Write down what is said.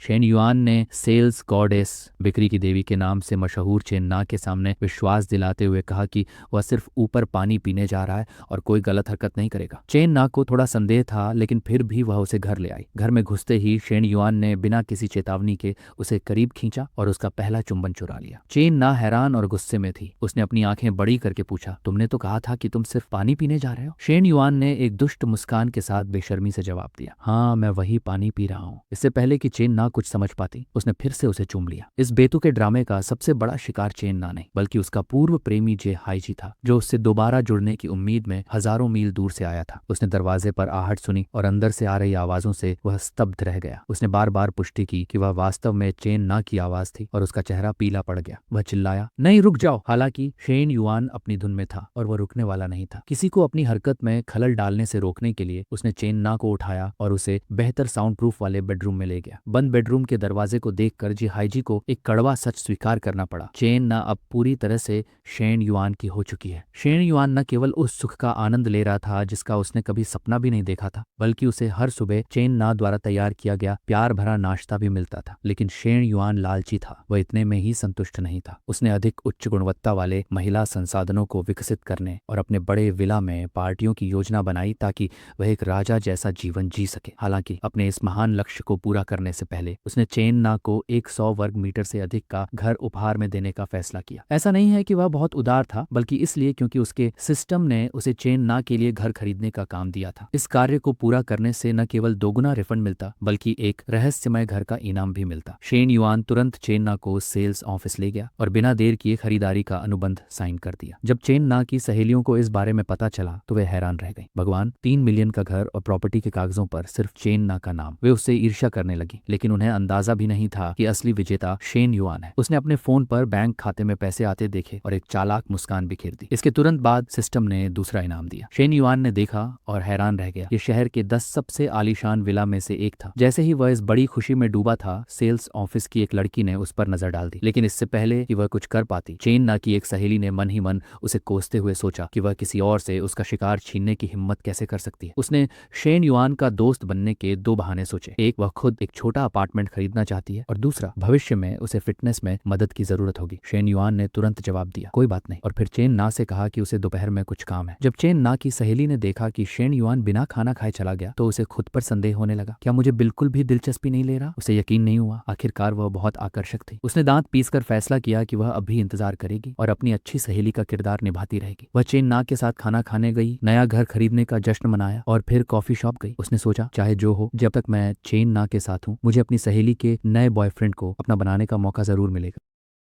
Shane yuan ने sales goddess, बिक्री की देवी के नाम से मशहूर चेन ना के सामने विश्वास दिलाते हुए कहा कि वह सिर्फ ऊपर पानी पीने जा रहा है और कोई गलत हरकत नहीं करेगा। चेन ना को थोड़ा संदेह था, लेकिन फिर भी वह उसे घर ले आई। घर में घुसते ही शेन युआन ने बिना किसी चेतावनी के उसे करीब खींचा और उसका पहला चुंबन चुरा लिया। चेन ना हैरान और गुस्से में थी। उसने अपनी आंखें बड़ी करके पूछा, तुमने तो कहा था कि तुम सिर्फ पानी पीने जा रहे हो? शेन युआन ने एक दुष्ट मुस्कान के साथ बेशर्मी से जवाब दिया, हाँ, मैं वही पानी पी रहा हूँ। इससे पहले कि चेन ना कुछ समझ पाती, उसने फिर से उसे चूम लिया। इस बेतुके ड्रामे का सबसे बड़ा शिकार चेन ना नहीं, बल्कि उसका पूर्व प्रेमी जे हाईजी था, जो उससे दोबारा जुड़ने की उम्मीद में हजारों मील दूर से आया था। उसने दरवाजे पर आहट सुनी और अंदर से आ रही आवाजों से वह स्तब्ध रह गया। उसने बार बार पुष्टि की कि वह वास्तव में चेन ना की आवाज थी और उसका चेहरा पीला पड़ गया। वह चिल्लाया, नहीं, रुक जाओ। हालांकि शेन युआन अपनी धुन में था और वह रुकने वाला नहीं था। किसी को अपनी हरकत में खलल डालने से रोकने के लिए उसने चेन ना को उठाया और उसे बेहतर साउंड प्रूफ वाले बेडरूम में ले गया। बंद बेडरूम के दरवाजे को देखकर जी हाईजी को एक कड़वा सच स्वीकार करना पड़ा। चेन ना अब पूरी तरह से शेन युआन की हो चुकी है। शेन युआन न केवल उस सुख का आनंद ले रहा था जिसका उसने कभी सपना भी नहीं देखा था, बल्कि उसे हर सुबह चेन ना द्वारा तैयार किया गया प्यार भरा नाश्ता भी मिलता था। लेकिन शेन युआन लालची था। वह इतने में ही संतुष्ट नहीं था। उसने अधिक उच्च गुणवत्ता वाले महिला संसाधनों को विकसित करने और अपने बड़े विला में पार्टियों की योजना बनाई ताकि वह एक राजा जैसा जीवन जी सके। हालांकि अपने इस महान लक्ष्य को पूरा करने से पहले उसने चेन ना को 100 वर्ग मीटर से अधिक का घर उपहार में देने का फैसला किया। ऐसा नहीं है कि वह बहुत उदार था, बल्कि इसलिए क्योंकि उसके सिस्टम ने उसे चेन ना के लिए घर खरीदने का काम दिया था। इस कार्य को पूरा करने से न केवल दोगुना रिफंड मिलता, बल्कि एक रहस्यमय घर का इनाम भी मिलता। शेन युआन तुरंत चेन ना को सेल्स ऑफिस ले गया और बिना देर किए खरीदारी का अनुबंध साइन कर दिया। जब चेन ना की सहेलियों को इस बारे में पता चला तो वे हैरान रह गई। भगवान, 3 मिलियन का घर और प्रॉपर्टी के कागजों पर सिर्फ चेन ना का नाम। वे उससे ईर्ष्या करने लगी, लेकिन उन्हें अंदाजा भी नहीं था कि असली विजेता शेन युआन है। उसने अपने फोन पर बैंक खाते में पैसे आते देखे और एक चालाक मुस्कान बिखेर दी। इसके तुरंत बाद सिस्टम ने दूसरा इनाम दिया। शेन युआन ने देखा और हैरान रह गया। ये शहर के 10 सबसे आलीशान विला में से एक था। जैसे ही वह इस बड़ी खुशी में डूबा था, सेल्स ऑफिस की एक लड़की ने उस पर नजर डाल दी। लेकिन इससे पहले कि वह कुछ कर पाती, चेन ना की एक सहेली ने मन ही मन उसे कोसते हुए सोचा कि वह किसी और से उसका शिकार छीनने की हिम्मत कैसे कर सकती है। उसने शेन युआन का दोस्त बनने के 2 बहाने सोचे। एक, वह खुद एक छोटा अपार्टमेंट खरीदना चाहती है, और दूसरा, भविष्य में उसे फिटनेस में मदद की जरूरत होगी। शेन युआन ने तुरंत जवाब दिया, कोई बात नहीं, और फिर चेन ना से कहा कि उसे दोपहर में कुछ काम है। जब चेन ना की सहेली ने देखा कि शेन युआन बिना खाना खाए चला गया तो उसे खुद पर संदेह होने लगा। क्या मुझे बिल्कुल भी दिलचस्पी नहीं ले रहा? उसे यकीन नहीं हुआ। आखिरकार वह बहुत आकर्षक थी। उसने दांत पीसकर फैसला किया कि वह अभी इंतजार करेगी और अपनी अच्छी सहेली का किरदार निभाती रहेगी। वह चेन ना के साथ खाना खाने गई, नया घर खरीदने का जश्न मनाया और फिर कॉफी शॉप गई। उसने सोचा, चाहे जो हो, जब तक मैं चेन ना के साथ हूँ, मुझे अपनी सहेली के नए बॉयफ्रेंड को अपना बनाने का मौका जरूर मिलेगा।